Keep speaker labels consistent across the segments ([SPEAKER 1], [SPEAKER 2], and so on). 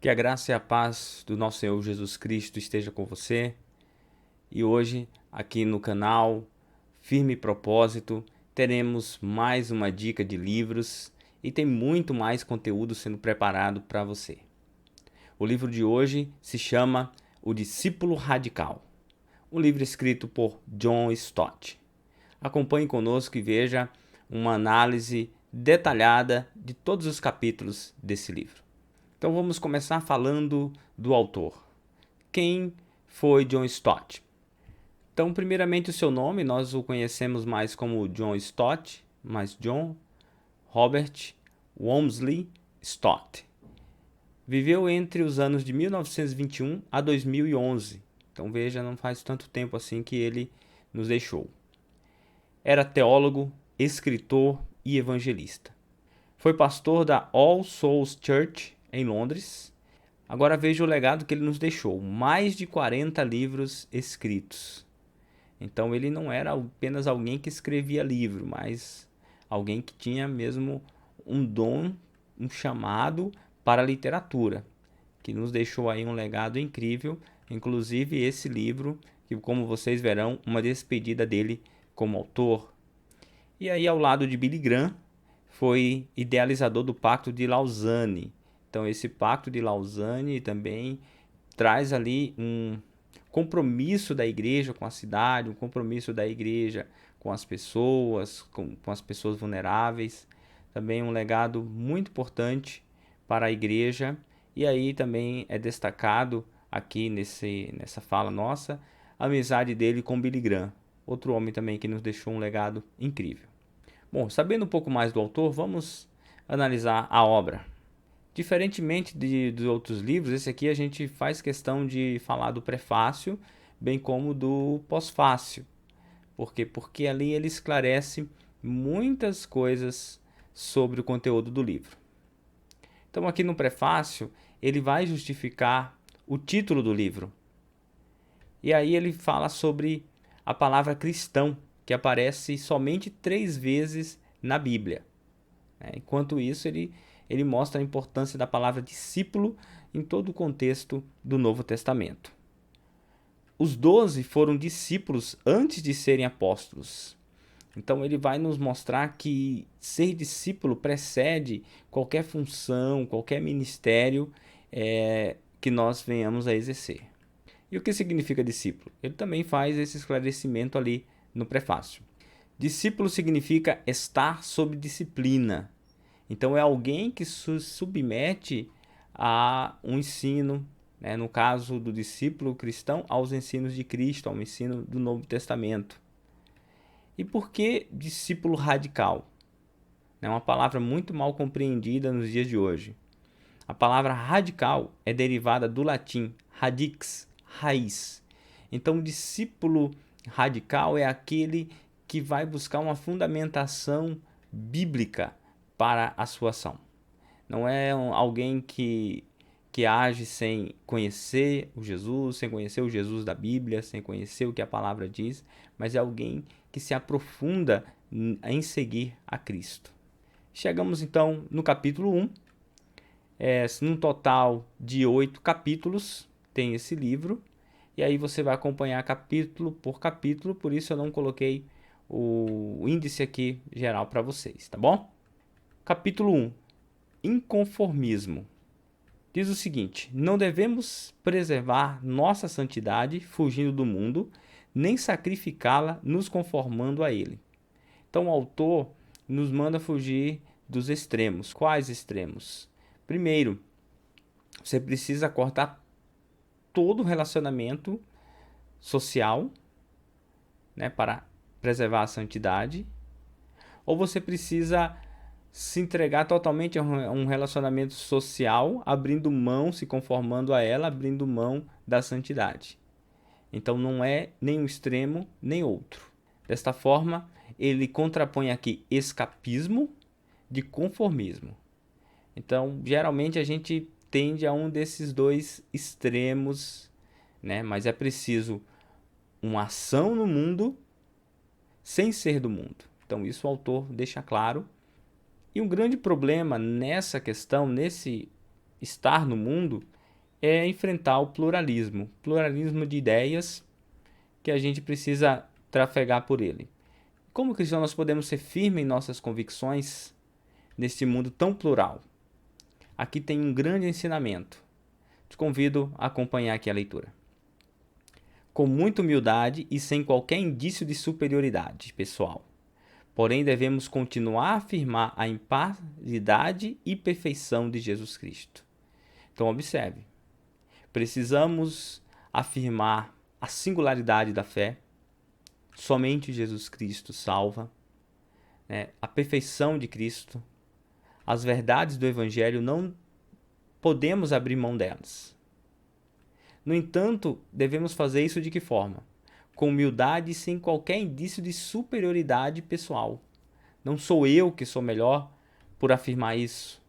[SPEAKER 1] Que a graça e a paz do nosso Senhor Jesus Cristo esteja com você. E hoje, aqui no canal Firme Propósito, teremos mais uma dica de livros e tem muito mais conteúdo sendo preparado para você. O livro de hoje se chama O Discípulo Radical, um livro escrito por John Stott. Acompanhe conosco e veja uma análise detalhada de todos os capítulos desse livro. Então vamos começar falando do autor. Quem foi John Stott? Então, primeiramente o seu nome, nós o conhecemos mais como John Stott, mas John Robert Walmsley Stott. Viveu entre os anos de 1921 a 2011. Então veja, não faz tanto tempo assim que ele nos deixou. Era teólogo, escritor e evangelista. Foi pastor da All Souls Church em Londres. Agora veja o legado que ele nos deixou. Mais de 40 livros escritos. Então ele não era apenas alguém que escrevia livro, mas alguém que tinha mesmo um dom, um chamado para a literatura, que nos deixou aí um legado incrível, inclusive esse livro, que como vocês verão, uma despedida dele como autor. E aí ao lado de Billy Graham, foi idealizador do Pacto de Lausanne. Então esse Pacto de Lausanne também traz ali um compromisso da igreja com a cidade, um compromisso da igreja com as pessoas, com as pessoas vulneráveis. Também um legado muito importante para a igreja. E aí também é destacado aqui nessa fala nossa, a amizade dele com Billy Graham, outro homem também que nos deixou um legado incrível. Bom, sabendo um pouco mais do autor, vamos analisar a obra. Diferentemente dos outros livros, esse aqui a gente faz questão de falar do prefácio, bem como do pós-fácio. Por quê? Porque ali ele esclarece muitas coisas sobre o conteúdo do livro. Então aqui no prefácio, ele vai justificar o título do livro. E aí ele fala sobre a palavra cristão, que aparece somente 3 vezes na Bíblia. Enquanto isso, ele mostra a importância da palavra discípulo em todo o contexto do Novo Testamento. Os 12 foram discípulos antes de serem apóstolos. Então ele vai nos mostrar que ser discípulo precede qualquer função, qualquer ministério que nós venhamos a exercer. E o que significa discípulo? Ele também faz esse esclarecimento ali no prefácio. Discípulo significa estar sob disciplina. Então é alguém que se submete a um ensino, no caso do discípulo cristão, aos ensinos de Cristo, ao ensino do Novo Testamento. E por que discípulo radical? É uma palavra muito mal compreendida nos dias de hoje. A palavra radical é derivada do latim radix, raiz. Então, o discípulo radical é aquele que vai buscar uma fundamentação bíblica para a sua ação. Não é alguém que age sem conhecer o Jesus, sem conhecer o Jesus da Bíblia, sem conhecer o que a palavra diz, mas é alguém que se aprofunda em seguir a Cristo. Chegamos então no capítulo 1. Num total de 8 capítulos tem esse livro. E aí você vai acompanhar capítulo por capítulo, por isso eu não coloquei o índice aqui geral para vocês, tá bom? Capítulo 1. Inconformismo. Diz o seguinte: não devemos preservar nossa santidade fugindo do mundo, nem sacrificá-la nos conformando a ele. Então o autor nos manda fugir dos extremos. Quais extremos? Primeiro, você precisa cortar todo relacionamento social, para preservar a santidade, ou você precisa se entregar totalmente a um relacionamento social, abrindo mão, se conformando a ela, abrindo mão da santidade. Então não é nem um extremo, nem outro. Desta forma, ele contrapõe aqui escapismo de conformismo. Então, geralmente a gente tende a um desses dois extremos, mas é preciso uma ação no mundo sem ser do mundo. Então, isso o autor deixa claro. E um grande problema nessa questão, nesse estar no mundo é enfrentar o pluralismo de ideias que a gente precisa trafegar por ele. Como cristãos, nós podemos ser firmes em nossas convicções neste mundo tão plural. Aqui tem um grande ensinamento. Te convido a acompanhar aqui a leitura. Com muita humildade e sem qualquer indício de superioridade pessoal. Porém, devemos continuar a afirmar a imparcialidade e perfeição de Jesus Cristo. Então, observe. Precisamos afirmar a singularidade da fé. Somente Jesus Cristo salva. A perfeição de Cristo. As verdades do Evangelho, não podemos abrir mão delas. No entanto, devemos fazer isso de que forma? Com humildade e sem qualquer indício de superioridade pessoal. Não sou eu que sou melhor por afirmar isso,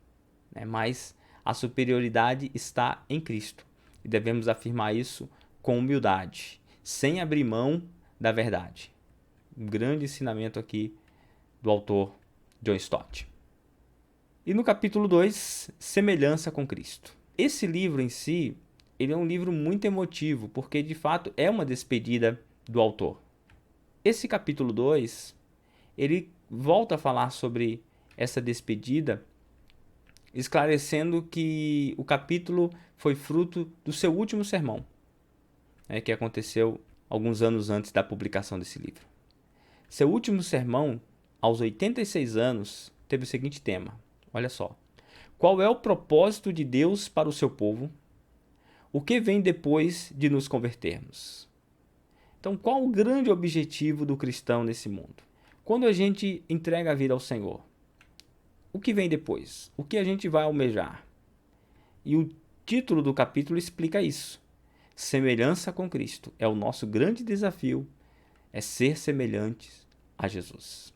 [SPEAKER 1] mas a superioridade está em Cristo. E devemos afirmar isso com humildade, sem abrir mão da verdade. Um grande ensinamento aqui do autor John Stott. E no capítulo 2, semelhança com Cristo. Esse livro em si, ele é um livro muito emotivo, porque de fato é uma despedida do autor. Esse capítulo 2, ele volta a falar sobre essa despedida, esclarecendo que o capítulo foi fruto do seu último sermão, que aconteceu alguns anos antes da publicação desse livro. Seu último sermão, aos 86 anos, teve o seguinte tema. Olha só. Qual é o propósito de Deus para o seu povo? O que vem depois de nos convertermos? Então, qual o grande objetivo do cristão nesse mundo? Quando a gente entrega a vida ao Senhor, o que vem depois? O que a gente vai almejar? E o título do capítulo explica isso. Semelhança com Cristo. É o nosso grande desafio, é ser semelhantes a Jesus.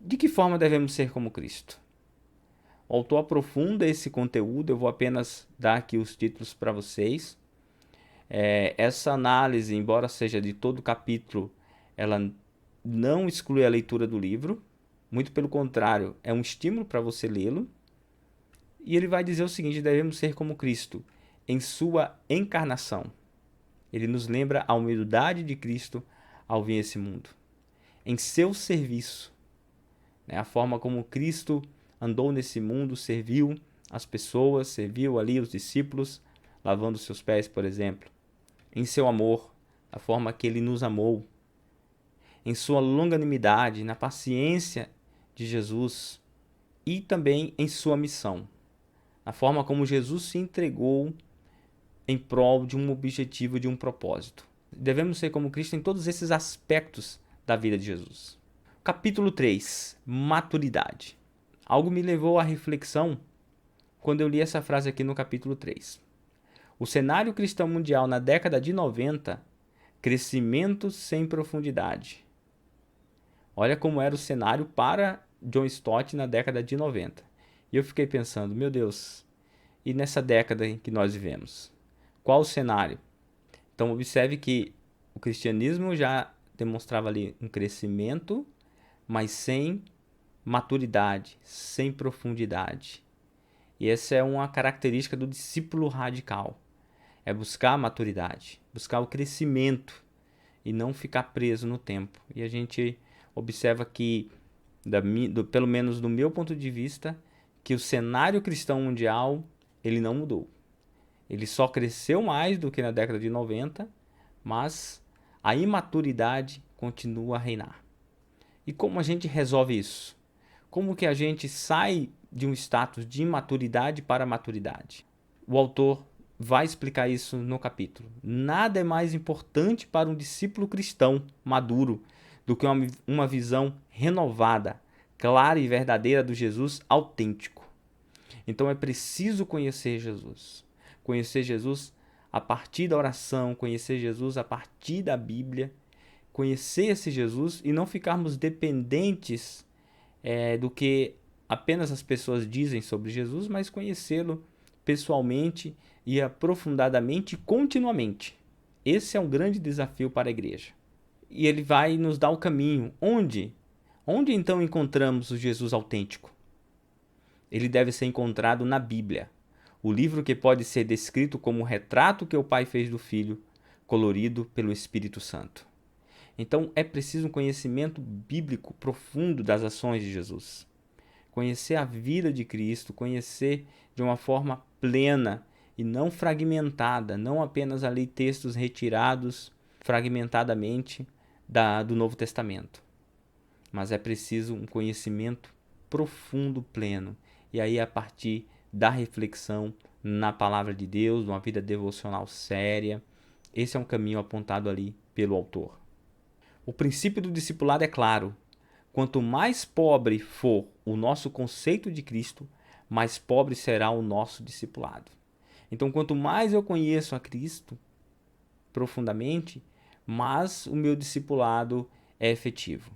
[SPEAKER 1] De que forma devemos ser como Cristo? O autor aprofunda esse conteúdo, eu vou apenas dar aqui os títulos para vocês. Essa análise, embora seja de todo o capítulo, ela não exclui a leitura do livro, muito pelo contrário, é um estímulo para você lê-lo. E ele vai dizer o seguinte: devemos ser como Cristo, em sua encarnação. Ele nos lembra a humildade de Cristo ao vir a esse mundo. Em seu serviço, a forma como Cristo andou nesse mundo, serviu as pessoas, serviu ali os discípulos, lavando seus pés, por exemplo. Em seu amor, a forma que ele nos amou. Em sua longanimidade, na paciência de Jesus. E também em sua missão. A forma como Jesus se entregou em prol de um objetivo, de um propósito. Devemos ser como Cristo em todos esses aspectos da vida de Jesus. Capítulo 3. Maturidade. Algo me levou à reflexão quando eu li essa frase aqui no capítulo 3. O cenário cristão mundial na década de 90, crescimento sem profundidade. Olha como era o cenário para John Stott na década de 90. E eu fiquei pensando, meu Deus, e nessa década em que nós vivemos? Qual o cenário? Então observe que o cristianismo já demonstrava ali um crescimento, mas sem maturidade, sem profundidade. E essa é uma característica do discípulo radical. É buscar a maturidade, buscar o crescimento e não ficar preso no tempo. E a gente observa que, pelo menos do meu ponto de vista, que o cenário cristão mundial ele não mudou. Ele só cresceu mais do que na década de 90, mas a imaturidade continua a reinar. E como a gente resolve isso? Como que a gente sai de um status de imaturidade para maturidade? O autor vai explicar isso no capítulo. Nada é mais importante para um discípulo cristão maduro do que uma visão renovada, clara e verdadeira do Jesus autêntico. Então é preciso conhecer Jesus. Conhecer Jesus a partir da oração, conhecer Jesus a partir da Bíblia, conhecer esse Jesus e não ficarmos dependentes do que apenas as pessoas dizem sobre Jesus, mas conhecê-lo pessoalmente e aprofundadamente e continuamente. Esse é um grande desafio para a igreja. E ele vai nos dar o caminho. Onde? Onde então encontramos o Jesus autêntico? Ele deve ser encontrado na Bíblia. O livro que pode ser descrito como o retrato que o Pai fez do Filho, colorido pelo Espírito Santo. Então é preciso um conhecimento bíblico profundo das ações de Jesus. Conhecer a vida de Cristo, conhecer de uma forma plena e não fragmentada, não apenas ali textos retirados fragmentadamente do Novo Testamento. Mas é preciso um conhecimento profundo, pleno. E aí, a partir da reflexão na palavra de Deus, uma vida devocional séria, esse é um caminho apontado ali pelo autor. O princípio do discipulado é claro. Quanto mais pobre for o nosso conceito de Cristo, mais pobre será o nosso discipulado. Então, quanto mais eu conheço a Cristo profundamente, mais o meu discipulado é efetivo.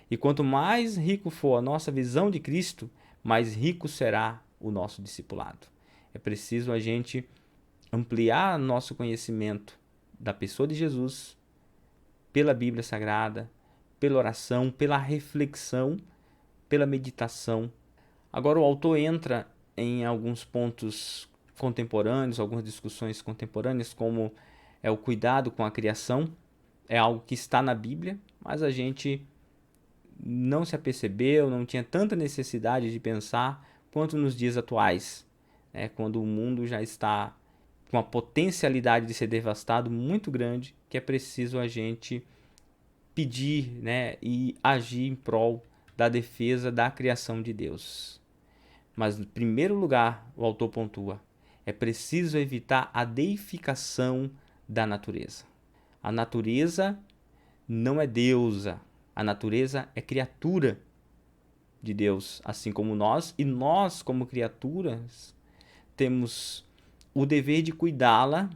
[SPEAKER 1] E quanto mais rico for a nossa visão de Cristo, mais rico será o nosso discipulado. É preciso a gente ampliar nosso conhecimento da pessoa de Jesus pela Bíblia Sagrada, pela oração, pela reflexão, pela meditação. Agora o autor entra em alguns pontos contemporâneos, algumas discussões contemporâneas, como é o cuidado com a criação. É algo que está na Bíblia, mas a gente não se apercebeu, não tinha tanta necessidade de pensar quanto nos dias atuais, quando o mundo já está com a potencialidade de ser devastado muito grande, que é preciso a gente pedir, e agir em prol da defesa da criação de Deus. Mas, em primeiro lugar, o autor pontua, é preciso evitar a deificação da natureza. A natureza não é deusa, a natureza é criatura de Deus, assim como nós, e nós, como criaturas, temos o dever de cuidá-la,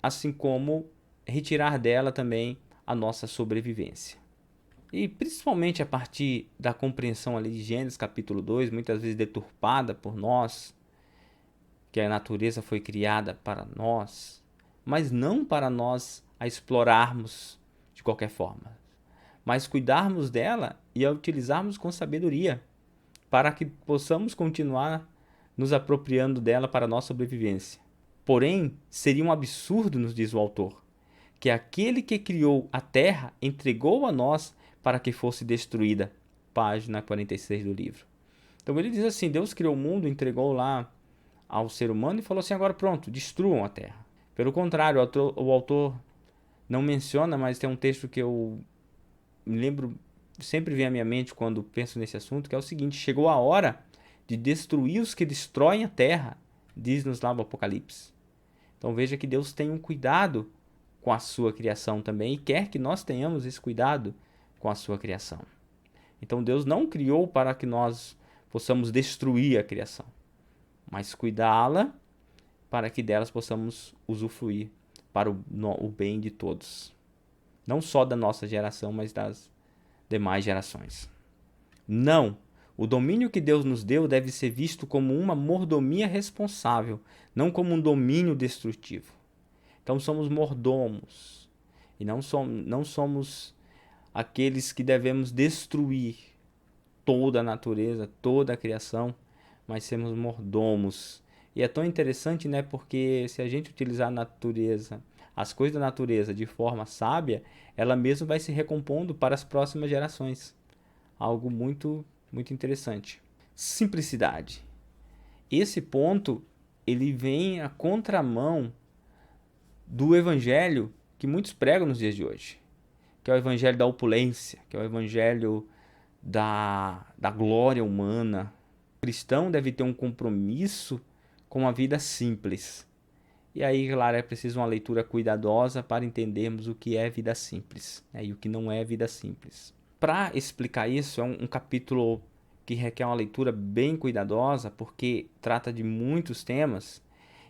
[SPEAKER 1] assim como retirar dela também a nossa sobrevivência. E principalmente a partir da compreensão ali de Gênesis capítulo 2, muitas vezes deturpada por nós, que a natureza foi criada para nós, mas não para nós a explorarmos de qualquer forma, mas cuidarmos dela e a utilizarmos com sabedoria, para que possamos continuar nos apropriando dela para a nossa sobrevivência. Porém, seria um absurdo, nos diz o autor, que aquele que criou a terra entregou a nós para que fosse destruída. Página 46 do livro. Então ele diz assim, Deus criou o mundo, entregou lá ao ser humano e falou assim, agora pronto, destruam a terra. Pelo contrário, o autor não menciona, mas tem um texto que eu me lembro, sempre vem à minha mente quando penso nesse assunto, que é o seguinte, chegou a hora de destruir os que destroem a terra, diz-nos lá o Apocalipse. Então veja que Deus tem um cuidado com a sua criação também e quer que nós tenhamos esse cuidado com a sua criação. Então Deus não criou para que nós possamos destruir a criação, mas cuidá-la para que delas possamos usufruir para o bem de todos. Não só da nossa geração, mas das demais gerações. Não! O domínio que Deus nos deu deve ser visto como uma mordomia responsável, não como um domínio destrutivo. Então somos mordomos e não somos aqueles que devemos destruir toda a natureza, toda a criação, mas sermos mordomos. E é tão interessante, porque se a gente utilizar a natureza, as coisas da natureza de forma sábia, ela mesma vai se recompondo para as próximas gerações. Algo muito, muito interessante. Simplicidade. Esse ponto, ele vem à contramão do evangelho que muitos pregam nos dias de hoje, que é o evangelho da opulência, que é o evangelho da glória humana. O cristão deve ter um compromisso com a vida simples. E aí, claro, é preciso uma leitura cuidadosa para entendermos o que é vida simples, e o que não é vida simples. Para explicar isso, é um capítulo que requer uma leitura bem cuidadosa, porque trata de muitos temas.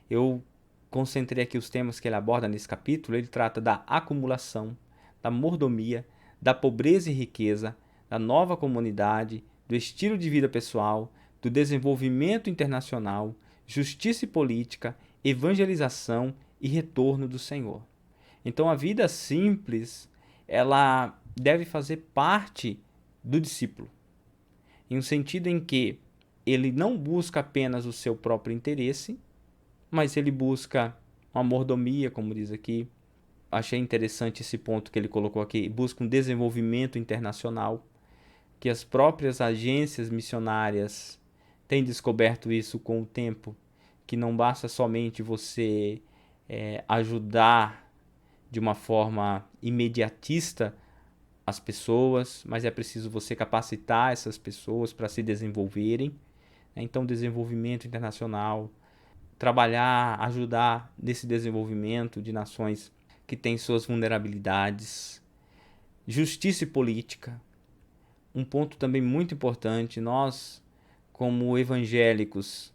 [SPEAKER 1] Eu concentrei aqui os temas que ele aborda nesse capítulo. Ele trata da acumulação, da mordomia, da pobreza e riqueza, da nova comunidade, do estilo de vida pessoal, do desenvolvimento internacional, justiça e política, evangelização e retorno do Senhor. Então a vida simples, ela deve fazer parte do discípulo, em um sentido em que ele não busca apenas o seu próprio interesse, mas ele busca uma mordomia, como diz aqui. Achei interessante esse ponto que ele colocou aqui, busca um desenvolvimento internacional, que as próprias agências missionárias têm descoberto isso com o tempo, que não basta somente você ajudar de uma forma imediatista as pessoas, mas é preciso você capacitar essas pessoas para se desenvolverem. Então, desenvolvimento internacional, trabalhar, ajudar nesse desenvolvimento de nações que têm suas vulnerabilidades. Justiça e política. Um ponto também muito importante, nós, como evangélicos,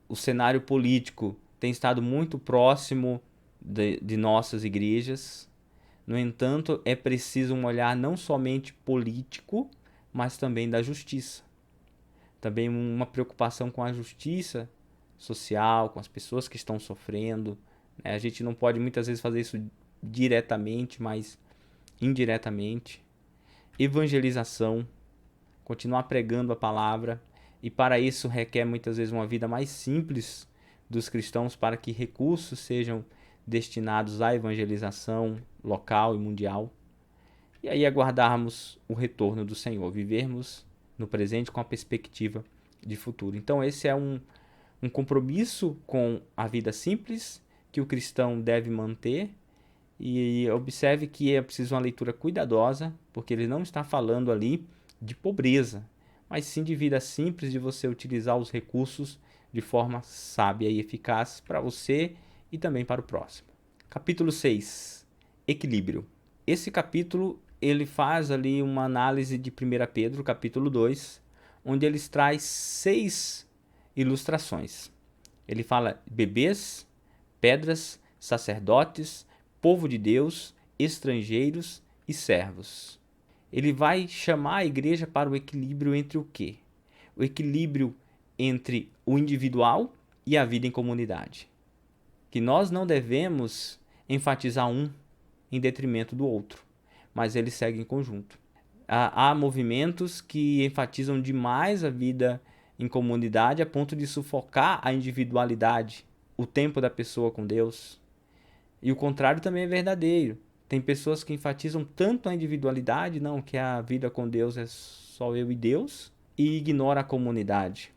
[SPEAKER 1] o cenário político tem estado muito próximo de nossas igrejas. No entanto, é preciso um olhar não somente político, mas também da justiça. Também uma preocupação com a justiça social, com as pessoas que estão sofrendo. A gente não pode muitas vezes fazer isso diretamente, mas indiretamente. Evangelização, continuar pregando a palavra, e para isso requer muitas vezes uma vida mais simples dos cristãos, para que recursos sejam destinados à evangelização local e mundial. E aí aguardarmos o retorno do Senhor, vivermos no presente com a perspectiva de futuro. Então esse é um compromisso com a vida simples que o cristão deve manter. E observe que é preciso uma leitura cuidadosa, porque ele não está falando ali de pobreza, mas sim de vida simples, de você utilizar os recursos de forma sábia e eficaz para você e também para o próximo. Capítulo 6. Equilíbrio. Esse capítulo ele faz ali uma análise de 1 Pedro, capítulo 2, onde ele traz 6 ilustrações. Ele fala bebês, pedras, sacerdotes, povo de Deus, estrangeiros e servos. Ele vai chamar a igreja para o equilíbrio entre o quê? O equilíbrio entre o individual e a vida em comunidade. Que nós não devemos enfatizar um em detrimento do outro, mas eles seguem em conjunto. Há movimentos que enfatizam demais a vida em comunidade a ponto de sufocar a individualidade, o tempo da pessoa com Deus. E o contrário também é verdadeiro. Tem pessoas que enfatizam tanto a individualidade, não, que a vida com Deus é só eu e Deus, e ignora a comunidade.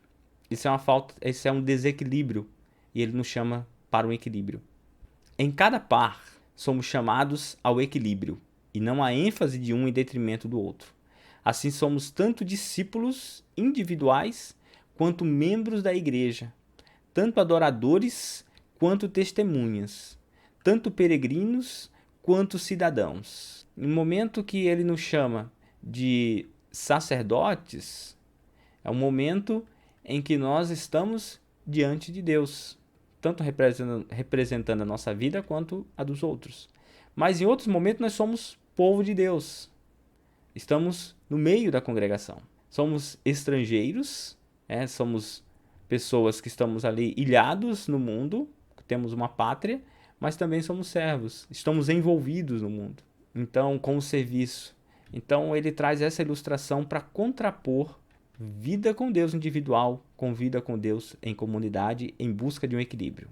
[SPEAKER 1] Isso é uma falta, isso é um desequilíbrio, e ele nos chama para um equilíbrio. Em cada par, somos chamados ao equilíbrio, e não à ênfase de um em detrimento do outro. Assim somos tanto discípulos individuais quanto membros da igreja, tanto adoradores quanto testemunhas, tanto peregrinos quanto cidadãos. No momento que ele nos chama de sacerdotes, é um momento em que nós estamos diante de Deus, tanto representando a nossa vida quanto a dos outros. Mas em outros momentos nós somos povo de Deus. Estamos no meio da congregação. Somos estrangeiros, somos pessoas que estamos ali ilhados no mundo, temos uma pátria, mas também somos servos, estamos envolvidos no mundo. Então, com o serviço. Então, ele traz essa ilustração para contrapor vida com Deus individual com vida com Deus em comunidade, em busca de um equilíbrio.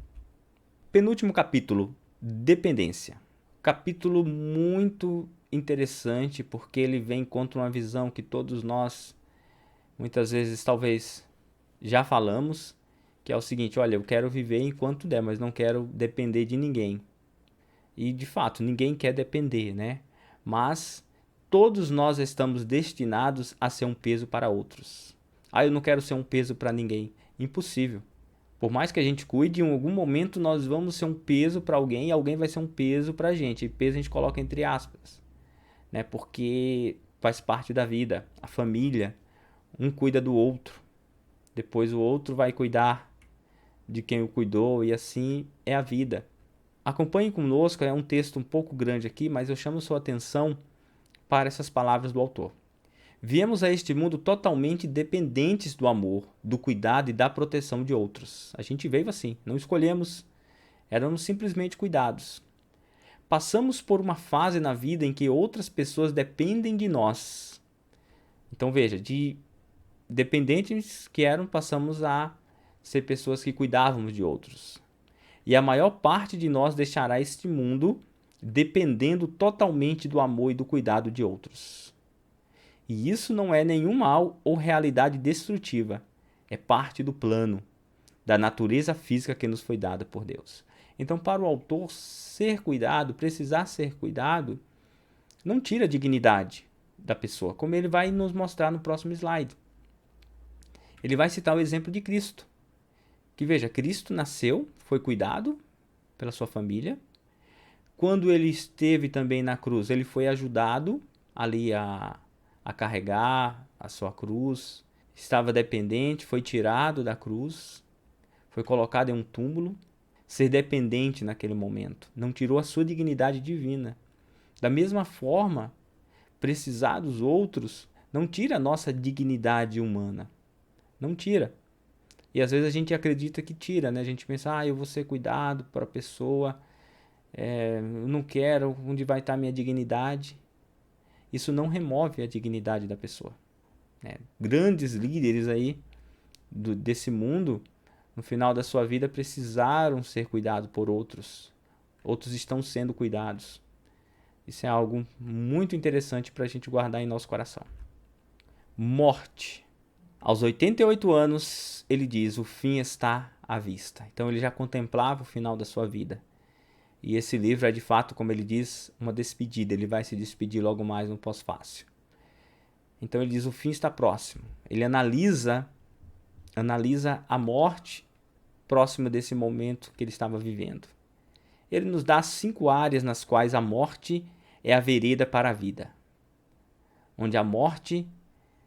[SPEAKER 1] Penúltimo capítulo, dependência. Capítulo muito interessante, porque ele vem contra uma visão que todos nós, muitas vezes, talvez já falamos, que é o seguinte: olha, eu quero viver enquanto der, mas não quero depender de ninguém. E, de fato, ninguém quer depender, né? Mas todos nós estamos destinados a ser um peso para outros. Eu não quero ser um peso para ninguém. Impossível. Por mais que a gente cuide, em algum momento nós vamos ser um peso para alguém e alguém vai ser um peso para a gente. E peso a gente coloca entre aspas, né? Porque faz parte da vida. A família, um cuida do outro. Depois o outro vai cuidar de quem o cuidou, e assim é a vida. Acompanhe conosco, é um texto um pouco grande aqui, mas eu chamo sua atenção para essas palavras do autor. Viemos a este mundo totalmente dependentes do amor, do cuidado e da proteção de outros. A gente veio assim, não escolhemos, éramos simplesmente cuidados. Passamos por uma fase na vida em que outras pessoas dependem de nós. Então veja, de dependentes que eram, passamos a ser pessoas que cuidávamos de outros. E a maior parte de nós deixará este mundo dependendo totalmente do amor e do cuidado de outros. E isso não é nenhum mal ou realidade destrutiva. É parte do plano, da natureza física que nos foi dada por Deus. Então, para o autor, ser cuidado, precisar ser cuidado, não tira a dignidade da pessoa, como ele vai nos mostrar no próximo slide. Ele vai citar o exemplo de Cristo. Que veja, Cristo nasceu, foi cuidado pela sua família. Quando ele esteve também na cruz, ele foi ajudado ali a carregar a sua cruz. Estava dependente, foi tirado da cruz, foi colocado em um túmulo. Ser dependente naquele momento não tirou a sua dignidade divina. Da mesma forma, precisar dos outros não tira a nossa dignidade humana. Não tira. E às vezes a gente acredita que tira, né? A gente pensa, eu vou ser cuidado para a pessoa, eu não quero, onde vai estar a minha dignidade? Isso não remove a dignidade da pessoa, né? Grandes líderes aí desse mundo, no final da sua vida, precisaram ser cuidados por outros. Outros estão sendo cuidados. Isso é algo muito interessante para a gente guardar em nosso coração. Morte. Aos 88 anos, ele diz, o fim está à vista. Então ele já contemplava o final da sua vida. E esse livro é de fato, como ele diz, uma despedida. Ele vai se despedir logo mais no pós-fácil. Então ele diz, o fim está próximo. Ele analisa a morte próxima desse momento que ele estava vivendo. Ele nos dá 5 áreas nas quais a morte é a vereda para a vida. Onde a morte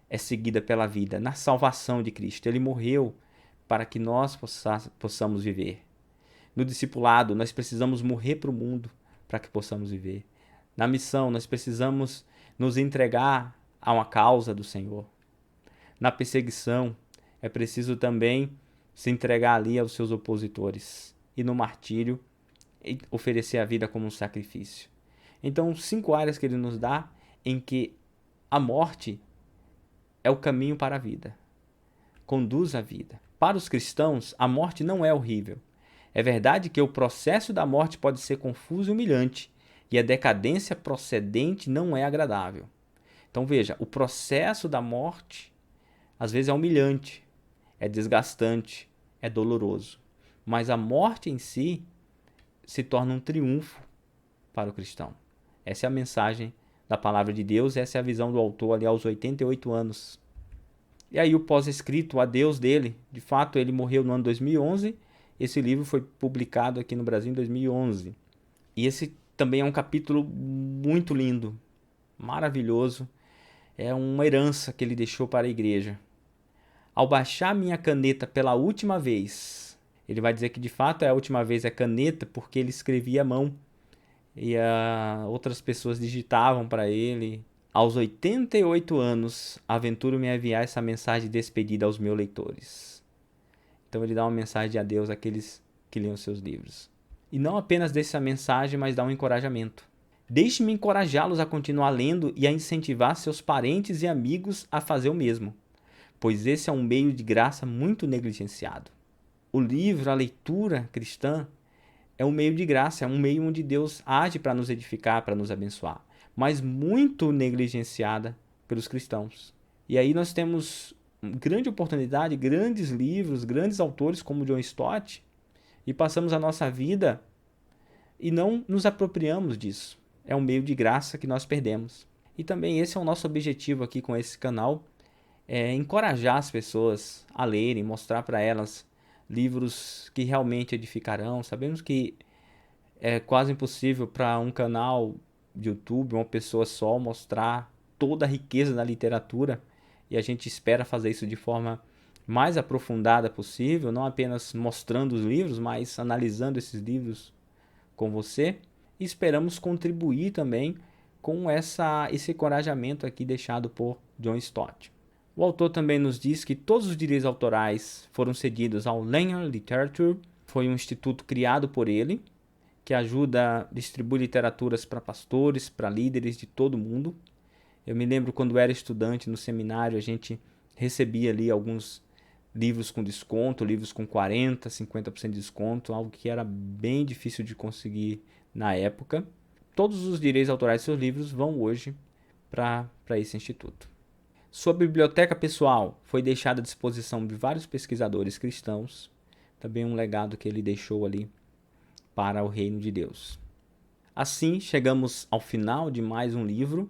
[SPEAKER 1] é seguida pela vida, na salvação de Cristo. Ele morreu para que nós possamos viver. No discipulado, nós precisamos morrer para o mundo para que possamos viver. Na missão, nós precisamos nos entregar a uma causa do Senhor. Na perseguição, é preciso também se entregar ali aos seus opositores. E no martírio, oferecer a vida como um sacrifício. Então, 5 áreas que ele nos dá em que a morte é o caminho para a vida. Conduz à vida. Para os cristãos, a morte não é horrível. É verdade que o processo da morte pode ser confuso e humilhante, e a decadência procedente não é agradável. Então veja, o processo da morte às vezes é humilhante, é desgastante, é doloroso. Mas a morte em si se torna um triunfo para o cristão. Essa é a mensagem da palavra de Deus, essa é a visão do autor ali aos 88 anos. E aí o pós-escrito, o adeus dele, de fato ele morreu no ano 2011, esse livro foi publicado aqui no Brasil em 2011. E esse também é um capítulo muito lindo, maravilhoso, é uma herança que ele deixou para a igreja. Ao baixar minha caneta pela última vez, ele vai dizer que de fato a última vez é caneta porque ele escrevia à mão e outras pessoas digitavam para ele. Aos 88 anos, aventuro-me a enviar essa mensagem de despedida aos meus leitores. Então ele dá uma mensagem de adeus àqueles que leem os seus livros. E não apenas deixa essa mensagem, mas dá um encorajamento. Deixe-me encorajá-los a continuar lendo e a incentivar seus parentes e amigos a fazer o mesmo, pois esse é um meio de graça muito negligenciado. O livro, a leitura cristã, é um meio de graça, é um meio onde Deus age para nos edificar, para nos abençoar, mas muito negligenciada pelos cristãos. E aí nós temos grande oportunidade, grandes livros, grandes autores como John Stott, e passamos a nossa vida e não nos apropriamos disso. É um meio de graça que nós perdemos. E também esse é o nosso objetivo aqui com esse canal, é encorajar as pessoas a lerem, mostrar para elas livros que realmente edificarão. Sabemos que é quase impossível para um canal de YouTube, uma pessoa só, mostrar toda a riqueza da literatura, e a gente espera fazer isso de forma mais aprofundada possível, não apenas mostrando os livros, mas analisando esses livros com você, e esperamos contribuir também com esse encorajamento aqui deixado por John Stott. O autor também nos diz que todos os direitos autorais foram cedidos ao Lanier Literature, foi um instituto criado por ele, que ajuda a distribuir literaturas para pastores, para líderes de todo mundo. Eu me lembro quando era estudante no seminário, a gente recebia ali alguns livros com desconto, livros com 40%, 50% de desconto, algo que era bem difícil de conseguir na época. Todos os direitos autorais de seus livros vão hoje para esse instituto. Sua biblioteca pessoal foi deixada à disposição de vários pesquisadores cristãos, também um legado que ele deixou ali para o reino de Deus. Assim, chegamos ao final de mais um livro.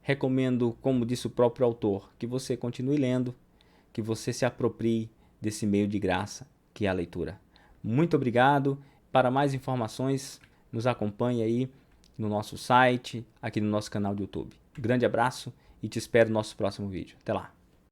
[SPEAKER 1] Recomendo, como disse o próprio autor, que você continue lendo, que você se aproprie desse meio de graça que é a leitura. Muito obrigado. Para mais informações, nos acompanhe aí no nosso site, aqui no nosso canal do YouTube. Grande abraço e te espero no nosso próximo vídeo. Até lá!